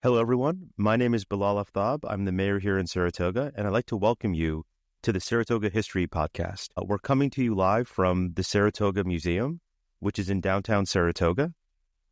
Hello, everyone. My name is Bilal Aftab. I'm the mayor here in Saratoga, and I'd like to welcome you to the Saratoga History Podcast. We're coming to you live from the Saratoga Museum, which is in downtown Saratoga.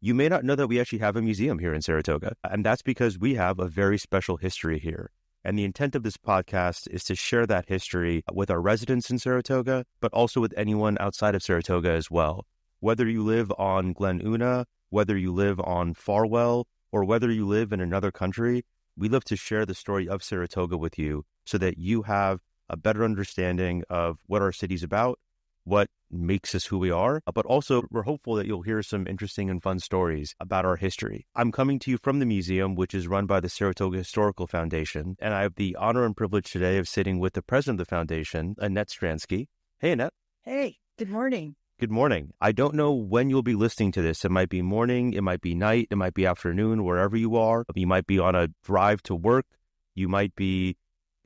You may not know that we actually have a museum here in Saratoga, and that's because we have a very special history here. And the intent of this podcast is to share that history with our residents in Saratoga, but also with anyone outside of Saratoga as well. Whether you live on Glen Una, whether you live on Farwell, or whether you live in another country, we love to share the story of Saratoga with you so that you have a better understanding of what our city's about, what makes us who we are, but also we're hopeful that you'll hear some interesting and fun stories about our history. I'm coming to you from the museum, which is run by the Saratoga Historical Foundation, and I have the honor and privilege today of sitting with the president of the foundation, Annette Stransky. Hey, Annette. Hey, good morning. Good morning. I don't know when you'll be listening to this. It might be morning, it might be night, it might be afternoon, wherever you are. You might be on a drive to work. You might be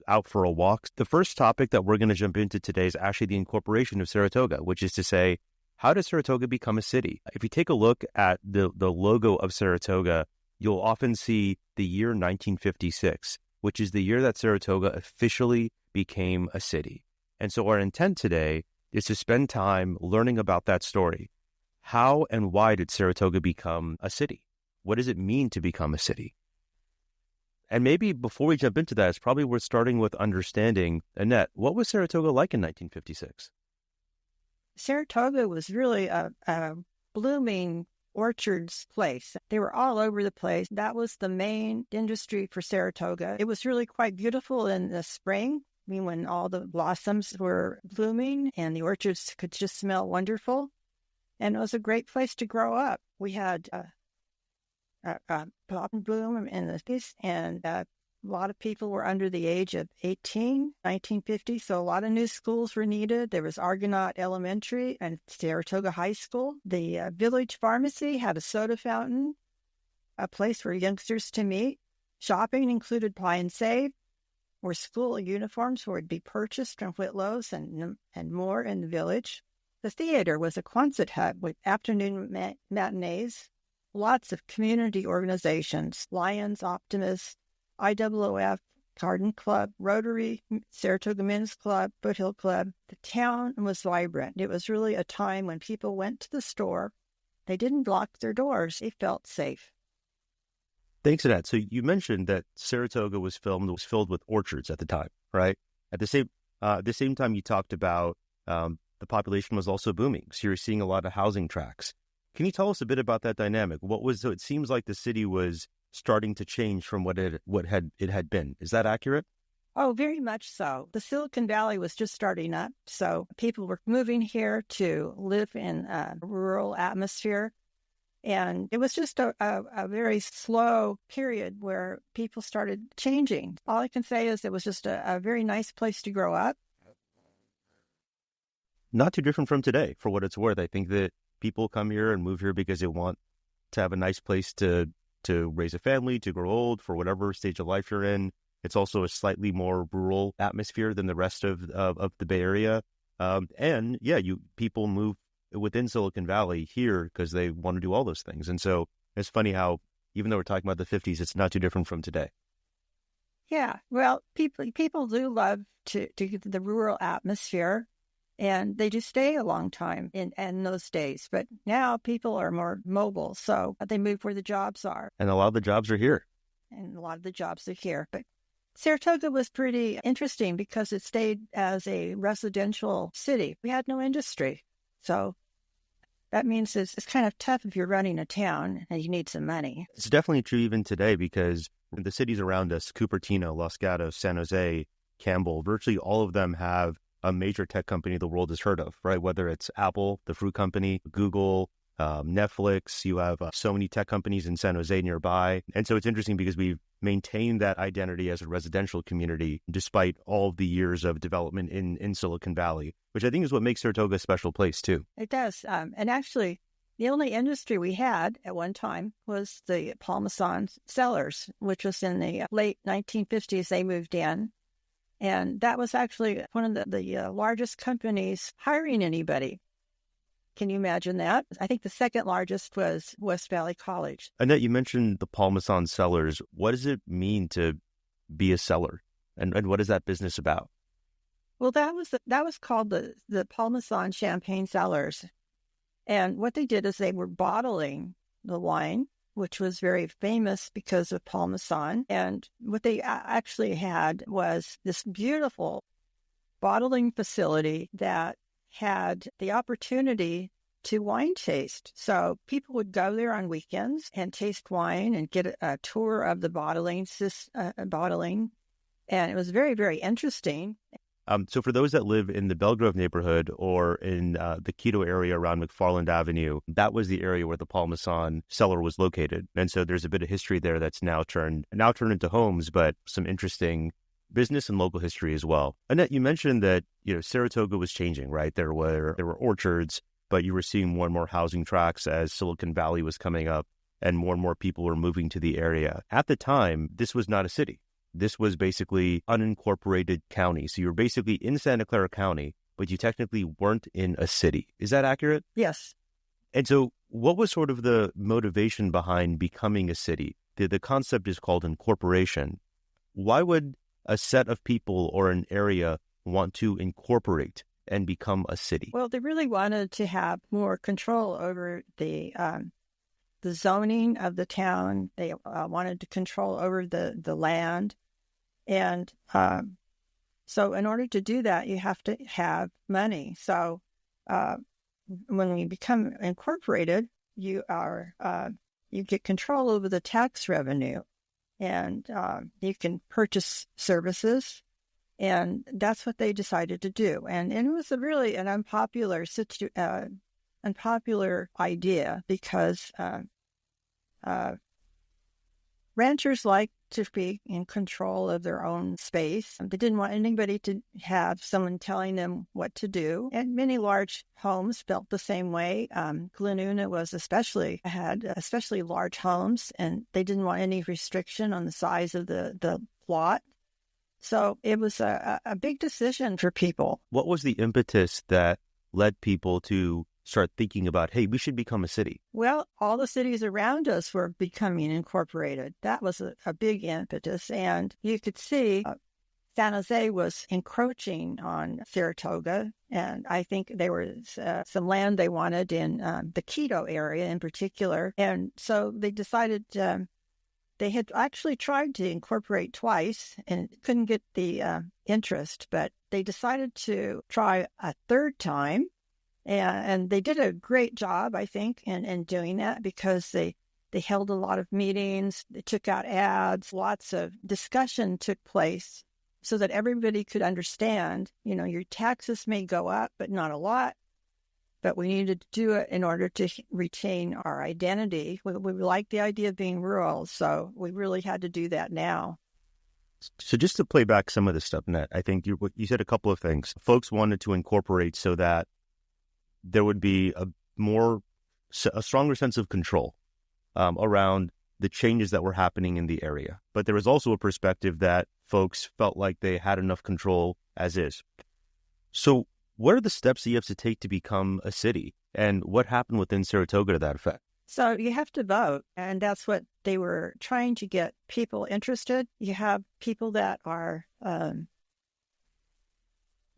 out for a walk. The first topic that we're going to jump into today is actually the incorporation of Saratoga, which is to say, how did Saratoga become a city? If you take a look at the logo of Saratoga, you'll often see the year 1956, which is the year that Saratoga officially became a city. And so our intent today is to spend time learning about that story. How and why did Saratoga become a city? What does it mean to become a city? And maybe before we jump into that, it's probably worth starting with understanding, Annette, what was Saratoga like in 1956? Saratoga was really a blooming orchards place. They were all over the place. That was the main industry for Saratoga. It was really quite beautiful in the spring. I mean, when all the blossoms were blooming and the orchards could just smell wonderful. And it was a great place to grow up. We had plop and bloom in the piece, and a lot of people were under the age of 18, 1950, so a lot of new schools were needed. There was Argonaut Elementary and Saratoga High School. The village pharmacy had a soda fountain, a place for youngsters to meet. Shopping included Buy and Save, where school uniforms would be purchased from Whitlow's and more in the village. The theater was a Quonset hut with afternoon matinees. Lots of community organizations, Lions, Optimists, IWF, Garden Club, Rotary, Saratoga Men's Club, Foothill Club. The town was vibrant. It was really a time when people went to the store. They didn't lock their doors. They felt safe. Thanks, Annette. So you mentioned that Saratoga was filled with orchards at the time, right? At the same time, you talked about the population was also booming. So you're seeing a lot of housing tracts. Can you tell us a bit about that dynamic? So it seems like the city was starting to change from what it had been. Is that accurate? Oh, very much so. The Silicon Valley was just starting up, so people were moving here to live in a rural atmosphere. And it was just a very slow period where people started changing. All I can say is it was just a very nice place to grow up. Not too different from today, for what it's worth. I think that people come here and move here because they want to have a nice place to raise a family, to grow old, for whatever stage of life you're in. It's also a slightly more rural atmosphere than the rest of the Bay Area. And yeah, people move within Silicon Valley here because they want to do all those things. And so it's funny how, even though we're talking about the 50s, it's not too different from today. Yeah, well, people do love to get the rural atmosphere, and they do stay a long time in those days. But now people are more mobile, so they move where the jobs are. And a lot of the jobs are here. But Saratoga was pretty interesting because it stayed as a residential city. We had no industry. So that means it's kind of tough if you're running a town and you need some money. It's definitely true even today because the cities around us, Cupertino, Los Gatos, San Jose, Campbell, virtually all of them have a major tech company the world has heard of, right? Whether it's Apple, the fruit company, Google, Netflix, you have so many tech companies in San Jose nearby. And so it's interesting because we've maintained that identity as a residential community despite all of the years of development in Silicon Valley, which I think is what makes Saratoga a special place too. It does. And actually, the only industry we had at one time was the Parmesan cellars, which was in the late 1950s. They moved in. And that was actually one of the largest companies hiring anybody. Can you imagine that? I think the second largest was West Valley College. Annette, you mentioned the Parmesan cellars. What does it mean to be a cellar? And what is that business about? Well, that was called the Parmesan Champagne Cellars. And what they did is they were bottling the wine, which was very famous because of Parmesan. And what they actually had was this beautiful bottling facility that had the opportunity to wine taste. So people would go there on weekends and taste wine and get a tour of the bottling. And it was very, very interesting. So for those that live in the Belgrove neighborhood or in the Quito area around McFarland Avenue, that was the area where the Parmesan cellar was located. And so there's a bit of history there that's now turned into homes, but some interesting business and local history as well. Annette, you mentioned that, Saratoga was changing, right? There were orchards, but you were seeing more and more housing tracts as Silicon Valley was coming up and more people were moving to the area. At the time, this was not a city. This was basically unincorporated county. So you were basically in Santa Clara County, but you technically weren't in a city. Is that accurate? Yes. And so what was sort of the motivation behind becoming a city? The concept is called incorporation. Why would a set of people or an area want to incorporate and become a city? Well, they really wanted to have more control over the zoning of the town. They wanted to control over the land. And so in order to do that, you have to have money. So when we become incorporated, you get control over the tax revenue, and you can purchase services. And that's what they decided to do. And it was really an unpopular idea because ranchers like to be in control of their own space. They didn't want anybody to have someone telling them what to do. And many large homes felt the same way. Glenuna had especially large homes, and they didn't want any restriction on the size of the plot. So it was a big decision for people. What was the impetus that led people to start thinking about, hey, we should become a city? Well, all the cities around us were becoming incorporated. That was a big impetus. And you could see San Jose was encroaching on Saratoga. And I think there was some land they wanted in the Quito area in particular. And so they decided they had actually tried to incorporate twice and couldn't get the interest, but they decided to try a third time. And they did a great job, I think, in doing that because they held a lot of meetings, they took out ads, lots of discussion took place so that everybody could understand, your taxes may go up, but not a lot, but we needed to do it in order to retain our identity. We like the idea of being rural, so we really had to do that now. So just to play back some of this stuff, Annette, I think you said a couple of things. Folks wanted to incorporate so that there would be a stronger sense of control around the changes that were happening in the area. But there was also a perspective that folks felt like they had enough control as is. So what are the steps that you have to take to become a city? And what happened within Saratoga to that effect? So you have to vote, and that's what they were trying to get people interested. You have people that are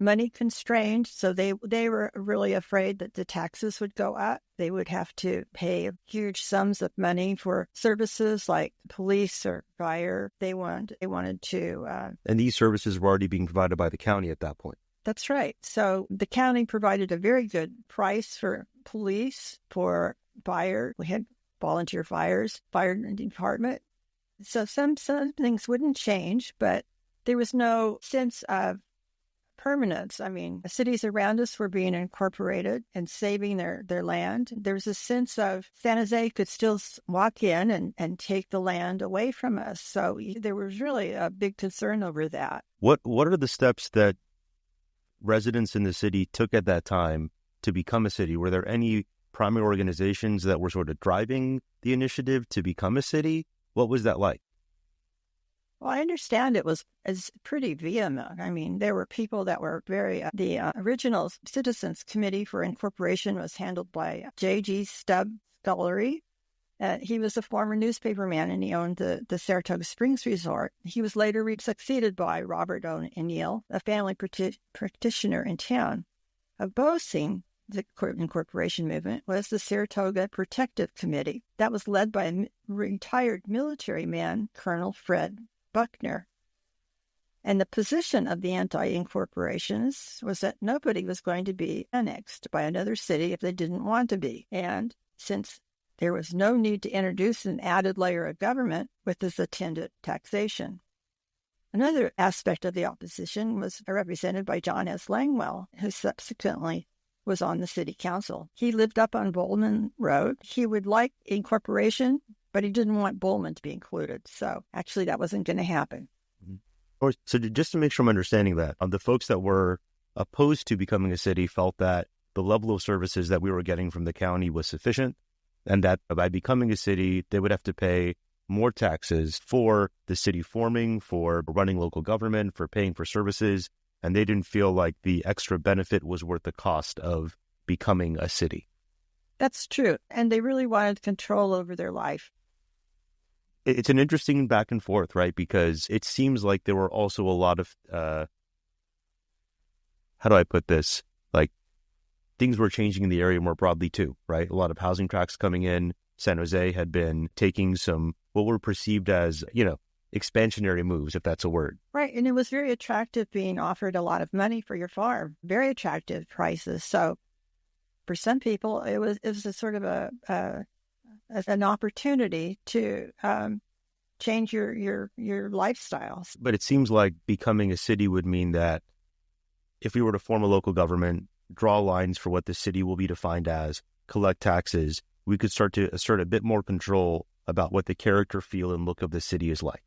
money constrained, so they were really afraid that the taxes would go up. They would have to pay huge sums of money for services like police or fire. They wanted to. And these services were already being provided by the county at that point. That's right. So the county provided a very good price for police, for fire. We had volunteer fire department. So some things wouldn't change, but there was no sense of permanence. I mean, the cities around us were being incorporated and saving their land. There was a sense of San Jose could still walk in and take the land away from us. So there was really a big concern over that. What are the steps that residents in the city took at that time to become a city? Were there any primary organizations that were sort of driving the initiative to become a city? What was that like? Well, I understand it was pretty vehement. I mean, there were people that were the original Citizens Committee for Incorporation was handled by J.G. Stubb Scullery. He was a former newspaperman, and he owned the Saratoga Springs Resort. He was later succeeded by Robert O'Neill, a family practitioner in town. Opposing the incorporation movement was the Saratoga Protective Committee that was led by a retired military man, Colonel Fred Buckner. And the position of the anti-incorporationists was that nobody was going to be annexed by another city if they didn't want to be. And since there was no need to introduce an added layer of government with this attendant taxation. Another aspect of the opposition was represented by John S. Langwell, who subsequently was on the city council. He lived up on Bowman Road. He would like incorporation, but he didn't want Bowman to be included. So actually that wasn't going to happen. So just to make sure I'm understanding that, the folks that were opposed to becoming a city felt that the level of services that we were getting from the county was sufficient, and that by becoming a city, they would have to pay more taxes for the city forming, for running local government, for paying for services, and they didn't feel like the extra benefit was worth the cost of becoming a city. That's true. And they really wanted control over their life. It's an interesting back and forth, right? Because it seems like there were also a lot of, how do I put this? Like, things were changing in the area more broadly too, right? A lot of housing tracts coming in. San Jose had been taking some, what were perceived as, expansionary moves, if that's a word. Right. And it was very attractive being offered a lot of money for your farm, very attractive prices. So for some people, it was a sort of an opportunity to change your lifestyles. But it seems like becoming a city would mean that if we were to form a local government, draw lines for what the city will be defined as, collect taxes, we could start to assert a bit more control about what the character, feel, and look of the city is like.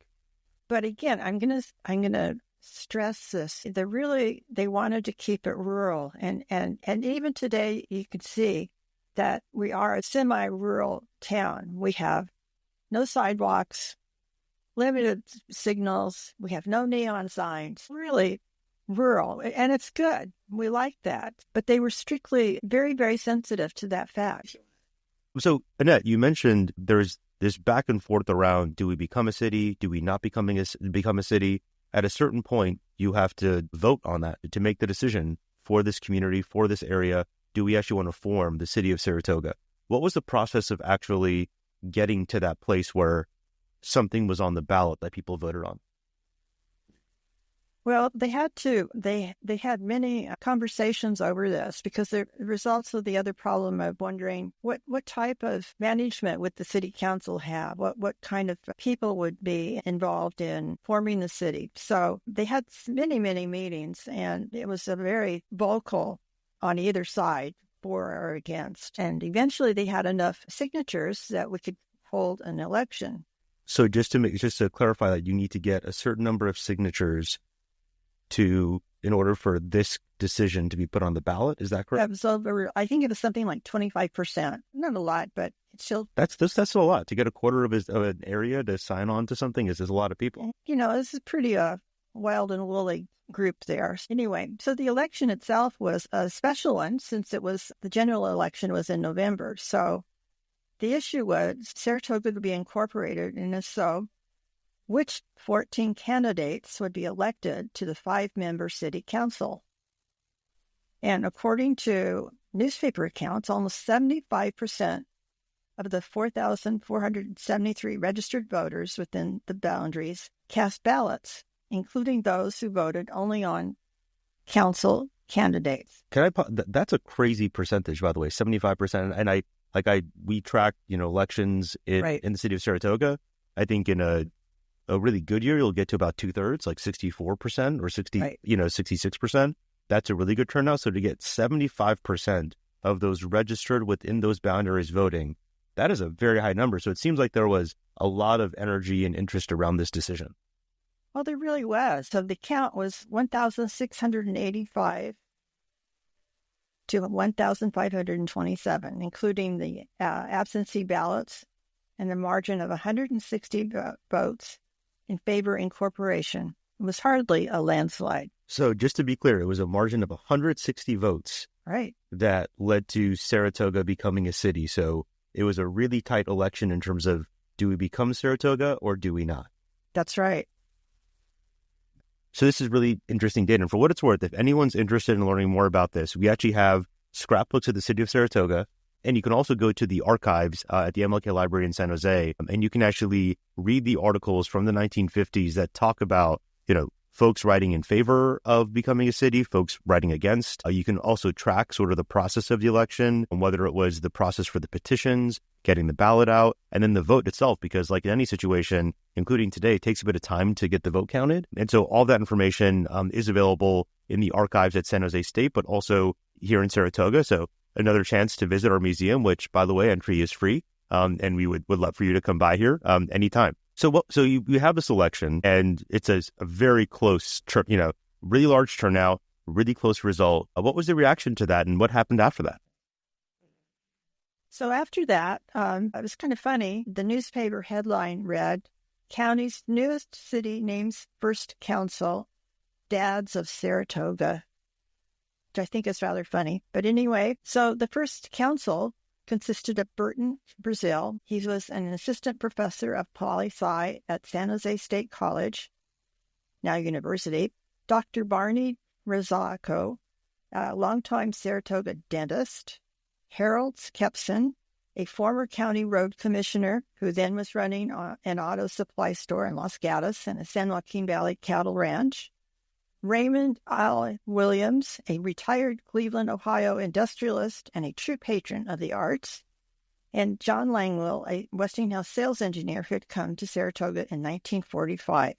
But again, I'm gonna stress this. They wanted to keep it rural, and even today you can see that we are a semi-rural town. We have no sidewalks, limited signals. We have no neon signs. Really rural, and it's good. We like that. But they were strictly very, very sensitive to that fact. So, Annette, you mentioned there's this back and forth around, do we become a city? Do we not become a city? At a certain point, you have to vote on that to make the decision for this community, for this area. Do we actually want to form the city of Saratoga? What was the process of actually getting to that place where something was on the ballot that people voted on? Well, they had many conversations over this because there was also the other problem of wondering what type of management would the city council have? What kind of people would be involved in forming the city? So they had many, many meetings, and it was a very vocal on either side, for or against. And eventually they had enough signatures that we could hold an election. So just to clarify that, you need to get a certain number of signatures in order for this decision to be put on the ballot. Is that correct? That was over, I think it was something like 25%. Not a lot, but it's still... That's still a lot. To get a quarter of an area to sign on to something is a lot of people. This is pretty wild and woolly group there. Anyway, so the election itself was a special one since the general election was in November. So the issue was Saratoga to be incorporated, and if so, which 14 candidates would be elected to the 5-member city council. And according to newspaper accounts, almost 75% of the 4,473 registered voters within the boundaries cast ballots, including those who voted only on council candidates. That's a crazy percentage, by the way, 75%. And we track, elections in the city of Saratoga. I think in a really good year, you'll get to about 2/3, like 64% or 66%. That's a really good turnout. So to get 75% of those registered within those boundaries voting, that is a very high number. So it seems like there was a lot of energy and interest around this decision. Well, there really was. So the count was 1,685 to 1,527, including the absentee ballots and the margin of 160 votes in favor of incorporation. It was hardly a landslide. So just to be clear, it was a margin of 160 votes Right. that led to Saratoga becoming a city. So it was a really tight election in terms of, do we become Saratoga or do we not? That's right. So this is really interesting data. And for what it's worth, if anyone's interested in learning more about this, we actually have scrapbooks of the city of Saratoga. And you can also go to the archives at the MLK Library in San Jose, and you can actually read the articles from the 1950s that talk about, folks writing in favor of becoming a city, folks writing against. You can also track sort of the process of the election, and whether it was the process for the petitions, getting the ballot out, and then the vote itself, because like in any situation, including today, it takes a bit of time to get the vote counted. And so all that information is available in the archives at San Jose State, but also here in Saratoga. So another chance to visit our museum, which, by the way, entry is free. And we would love for you to come by here anytime. So you have this election, and it's a very close, really large turnout, really close result. What was the reaction to that, and what happened after that? So after that, it was kind of funny. The newspaper headline read, "County's newest city names first council, Dads of Saratoga," which I think is rather funny. But anyway, so the first council consisted of Burton Brazil. He was an assistant professor of poli-sci at San Jose State College, now university. Dr. Barney Rizzaco, a longtime Saratoga dentist. Harold Skepson, a former county road commissioner who then was running an auto supply store in Los Gatos and a San Joaquin Valley cattle ranch. Raymond L. Williams, a retired Cleveland, Ohio industrialist and a true patron of the arts, and John Langwell, a Westinghouse sales engineer who had come to Saratoga in 1945.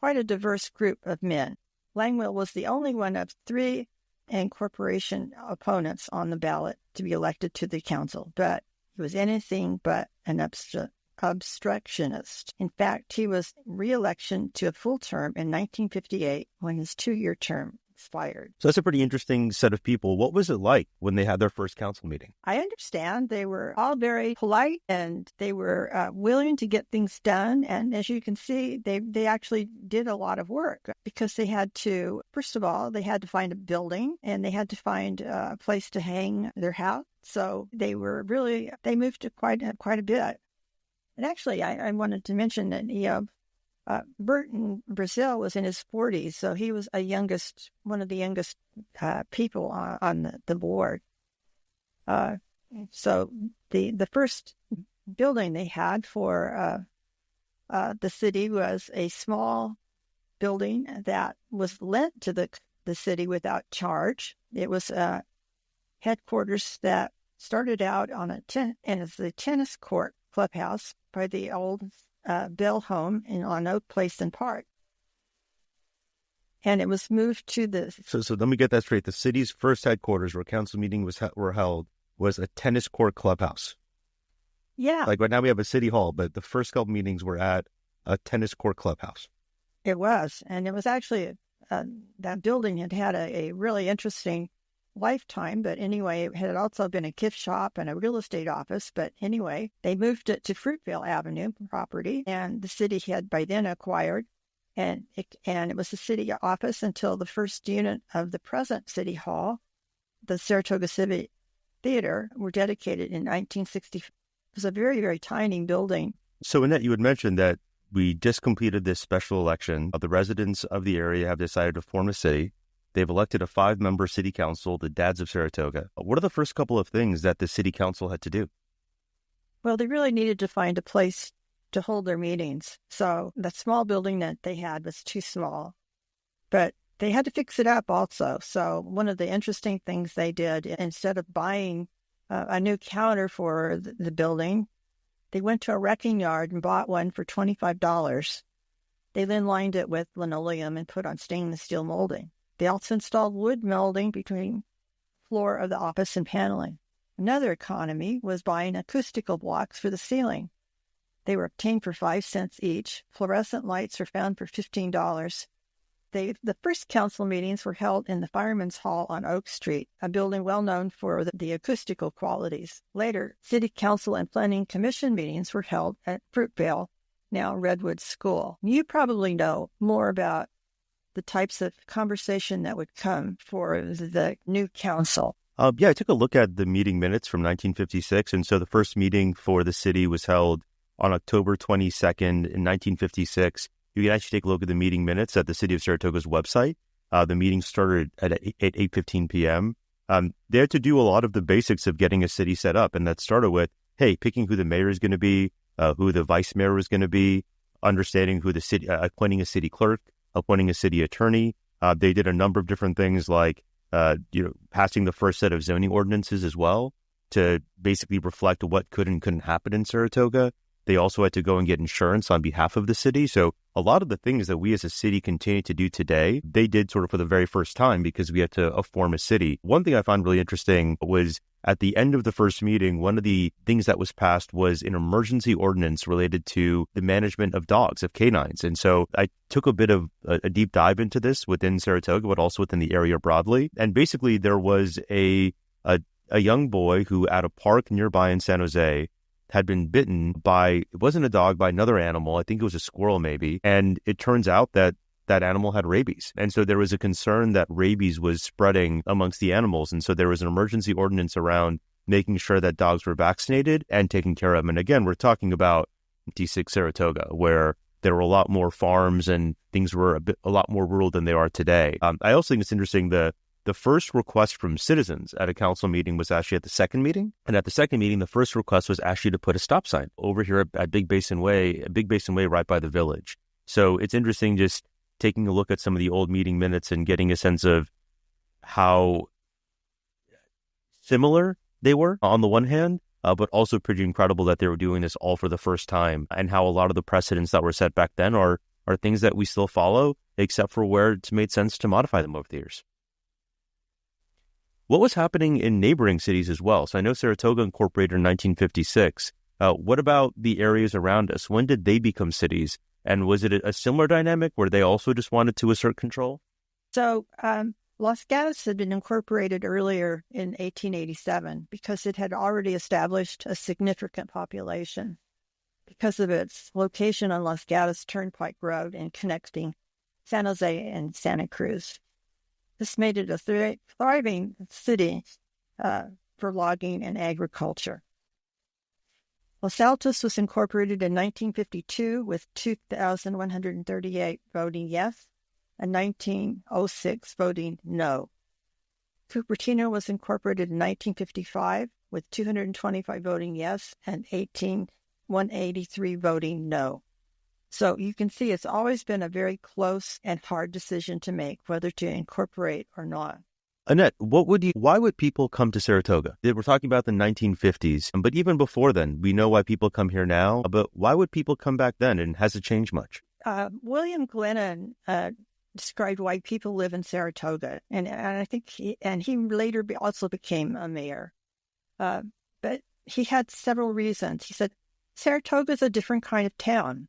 Quite a diverse group of men. Langwell was the only one of three incorporation opponents on the ballot to be elected to the council, but he was anything but an obstructionist. In fact, he was re-election to a full term in 1958 when his 2-year term expired. So that's a pretty interesting set of people. What was it like when they had their first council meeting? I understand they were all very polite, and they were willing to get things done. And as you can see, they actually did a lot of work, because they had to, first of all, they had to find a building, and they had to find a place to hang their hat. So they moved to quite a bit. And actually, I wanted to mention that Burton Brazil was in his 40s, so he was one of the youngest people on the board. So the first building they had for the city was a small building that was lent to the city without charge. It was headquarters that started out on the tennis court clubhouse by the old Bell home on Oak Place and Park. And it was moved to the... So let me get that straight. The city's first headquarters where council meetings were held was a tennis court clubhouse. Yeah. Like right now we have a city hall, but the first couple meetings were at a tennis court clubhouse. It was. And it was actually, that building had a really interesting lifetime, but anyway, it had also been a gift shop and a real estate office. But anyway, they moved it to Fruitvale Avenue property, and the city had by then acquired, and it was the city office until the first unit of the present city hall, the Saratoga Civic Theater, were dedicated in 1960. It was a very, very tiny building. So Annette, you had mentioned that we just completed this special election. The residents of the area have decided to form a city. They've elected a 5-member city council, the Dads of Saratoga. What are the first couple of things that the city council had to do? Well, they really needed to find a place to hold their meetings. So the small building that they had was too small, but they had to fix it up also. So one of the interesting things they did, instead of buying a new counter for the building, they went to a wrecking yard and bought one for $25. They then lined it with linoleum and put on stainless steel molding. They also installed wood molding between floor of the office and paneling. Another economy was buying acoustical blocks for the ceiling. They were obtained for 5 cents each. Fluorescent lights were found for $15. The first council meetings were held in the Fireman's Hall on Oak Street, a building well known for the acoustical qualities. Later, City Council and Planning Commission meetings were held at Fruitvale, now Redwood School. You probably know more about the types of conversation that would come for the new council. Yeah, I took a look at the meeting minutes from 1956. And so the first meeting for the city was held on October 22nd in 1956. You can actually take a look at the meeting minutes at the City of Saratoga's website. The meeting started at 8:15 p.m. They had to do a lot of the basics of getting a city set up. And that started with, hey, picking who the mayor is going to be, who the vice mayor was going to be, understanding who the city, appointing a city clerk, appointing a city attorney. They did a number of different things like passing the first set of zoning ordinances as well to basically reflect what could and couldn't happen in Saratoga. They also had to go and get insurance on behalf of the city. So a lot of the things that we as a city continue to do today, they did sort of for the very first time because we had to form a city. One thing I found really interesting was at the end of the first meeting, one of the things that was passed was an emergency ordinance related to the management of dogs, of canines. And so I took a bit of a deep dive into this within Saratoga, but also within the area broadly. And basically there was a young boy who at a park nearby in San Jose had been bitten by, it wasn't a dog, by another animal. I think it was a squirrel maybe. And it turns out that that animal had rabies. And so there was a concern that rabies was spreading amongst the animals. And so there was an emergency ordinance around making sure that dogs were vaccinated and taken care of them. And again, we're talking about D6 Saratoga, where there were a lot more farms and things were a lot more rural than they are today. I also think it's interesting, the first request from citizens at a council meeting was actually at the second meeting. And at the second meeting, the first request was actually to put a stop sign over here at Big Basin Way right by the village. So it's interesting just taking a look at some of the old meeting minutes and getting a sense of how similar they were on the one hand, but also pretty incredible that they were doing this all for the first time, and how a lot of the precedents that were set back then are things that we still follow, except for where it's made sense to modify them over the years. What was happening in neighboring cities as well? So I know Saratoga incorporated in 1956. What about the areas around us? When did they become cities? And was it a similar dynamic where they also just wanted to assert control? So Los Gatos had been incorporated earlier in 1887 because it had already established a significant population because of its location on Los Gatos Turnpike Road and connecting San Jose and Santa Cruz. This made it a thriving city for logging and agriculture. Los Altos was incorporated in 1952 with 2,138 voting yes and 1906 voting no. Cupertino was incorporated in 1955 with 225 voting yes and 183 voting no. So you can see it's always been a very close and hard decision to make whether to incorporate or not. Annette, why would people come to Saratoga? We're talking about the 1950s, but even before then, we know why people come here now, but why would people come back then, and has it changed much? William Glennon described why people live in Saratoga, and I think he later also became a mayor. But he had several reasons. He said, Saratoga is a different kind of town.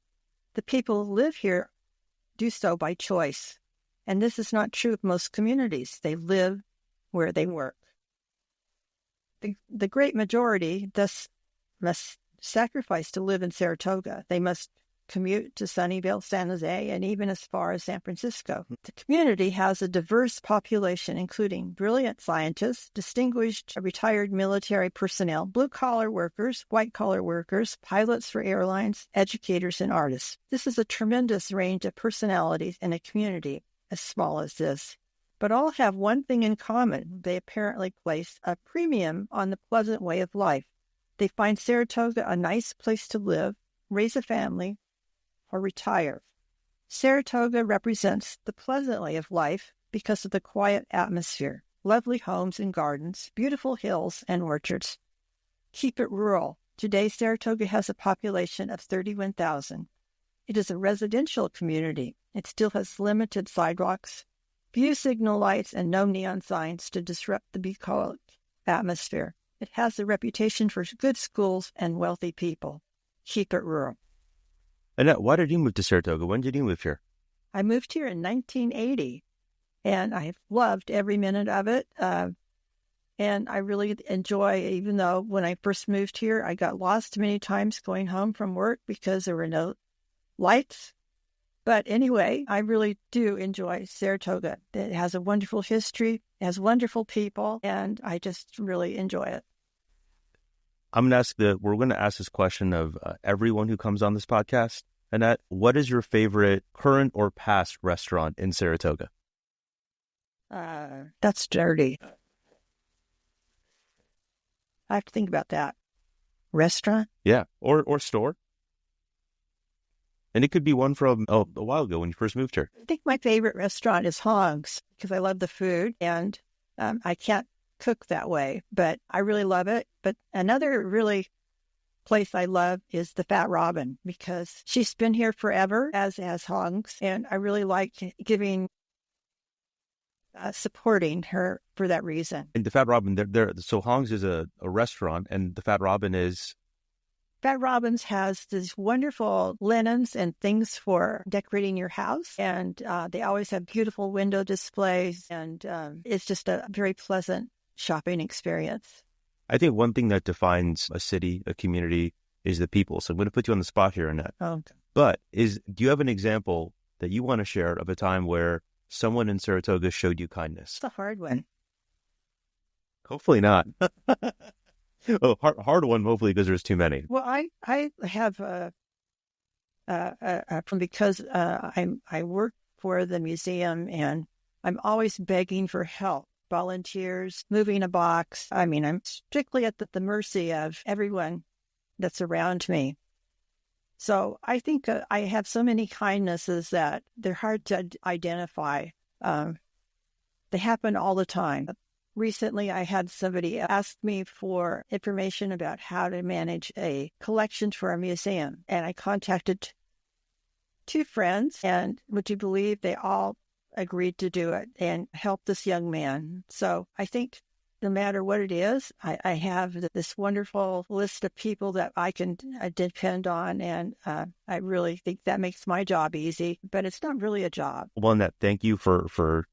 The people who live here do so by choice. And this is not true of most communities. They live where they work. The great majority thus must sacrifice to live in Saratoga. They must commute to Sunnyvale, San Jose, and even as far as San Francisco. The community has a diverse population, including brilliant scientists, distinguished retired military personnel, blue-collar workers, white-collar workers, pilots for airlines, educators, and artists. This is a tremendous range of personalities in a community as small as this. But all have one thing in common. They apparently place a premium on the pleasant way of life. They find Saratoga a nice place to live, raise a family, or retire. Saratoga represents the pleasant way of life because of the quiet atmosphere, lovely homes and gardens, beautiful hills and orchards. Keep it rural. Today, Saratoga has a population of 31,000. It is a residential community. It still has limited sidewalks, few signal lights, and no neon signs to disrupt the bucolic atmosphere. It has a reputation for good schools and wealthy people. Keep it rural. Annette, why did you move to Saratoga? When did you move here? I moved here in 1980, and I've loved every minute of it. And I really enjoy, even though when I first moved here, I got lost many times going home from work because there were no lights. But anyway, I really do enjoy Saratoga. It has a wonderful history, it has wonderful people, and I just really enjoy it. We're going to ask this question of everyone who comes on this podcast. Annette, what is your favorite current or past restaurant in Saratoga? That's dirty. I have to think about that. Restaurant? Yeah, or store. And it could be one from a while ago when you first moved here. I think my favorite restaurant is Hong's because I love the food, and I can't cook that way, but I really love it. But another really place I love is the Fat Robin because she's been here forever, as Hong's, and I really like supporting her for that reason. And the Fat Robin, so Hong's is a restaurant, and the Fat Robin is... Fat Robin's has these wonderful linens and things for decorating your house, and they always have beautiful window displays, and it's just a very pleasant shopping experience. I think one thing that defines a city, a community, is the people. So I'm going to put you on the spot here, Annette. Okay. But do you have an example that you want to share of a time where someone in Saratoga showed you kindness? It's a hard one. Hopefully not. Oh, hard one, hopefully, because there's too many. Well, I have because I work for the museum, and I'm always begging for help. Volunteers, moving a box. I mean, I'm strictly at the mercy of everyone that's around me. So I think I have so many kindnesses that they're hard to identify. They happen all the time. Recently, I had somebody ask me for information about how to manage a collection for a museum. And I contacted two friends, and would you believe they all agreed to do it and help this young man. So I think no matter what it is, I have this wonderful list of people that I can depend on, and I really think that makes my job easy, but it's not really a job. Well, Annette, thank you for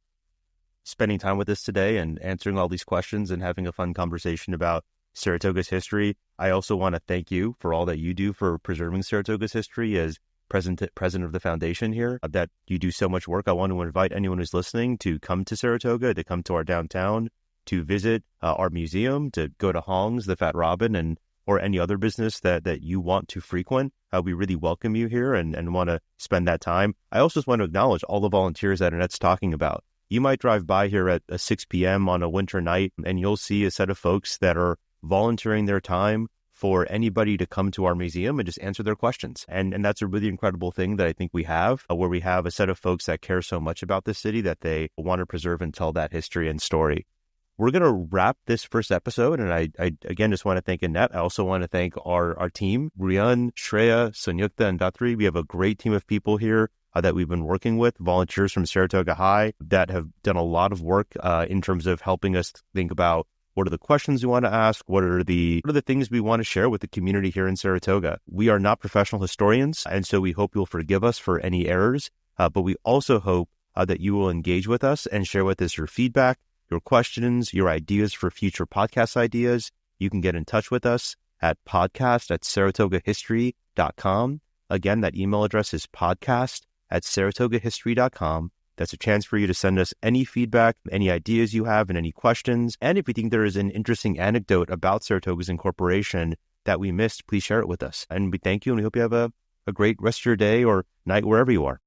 spending time with us today and answering all these questions and having a fun conversation about Saratoga's history. I also want to thank you for all that you do for preserving Saratoga's history as president of the foundation here, that you do so much work. I want to invite anyone who's listening to come to Saratoga, to come to our downtown, to visit our museum, to go to Hong's, the Fat Robin, or any other business that you want to frequent. We really welcome you here and want to spend that time. I also just want to acknowledge all the volunteers that Annette's talking about. You might drive by here at 6 p.m. on a winter night, and you'll see a set of folks that are volunteering their time for anybody to come to our museum and just answer their questions. And that's a really incredible thing that I think we have, where we have a set of folks that care so much about the city that they want to preserve and tell that history and story. We're going to wrap this first episode, and I again just want to thank Annette. I also want to thank our team, Rian, Shreya, Sanyukta, and Datri. We have a great team of people here that we've been working with, volunteers from Saratoga High that have done a lot of work in terms of helping us think about what are the questions we want to ask, what are the things we want to share with the community here in Saratoga. We are not professional historians, and so we hope you'll forgive us for any errors, but we also hope that you will engage with us and share with us your feedback, your questions, your ideas for future podcast ideas. You can get in touch with us at podcast@saratogahistory.com. Again, that email address is podcast@saratogahistory.com. That's a chance for you to send us any feedback, any ideas you have, and any questions. And if you think there is an interesting anecdote about Saratoga's incorporation that we missed, please share it with us. And we thank you, and we hope you have a great rest of your day or night wherever you are.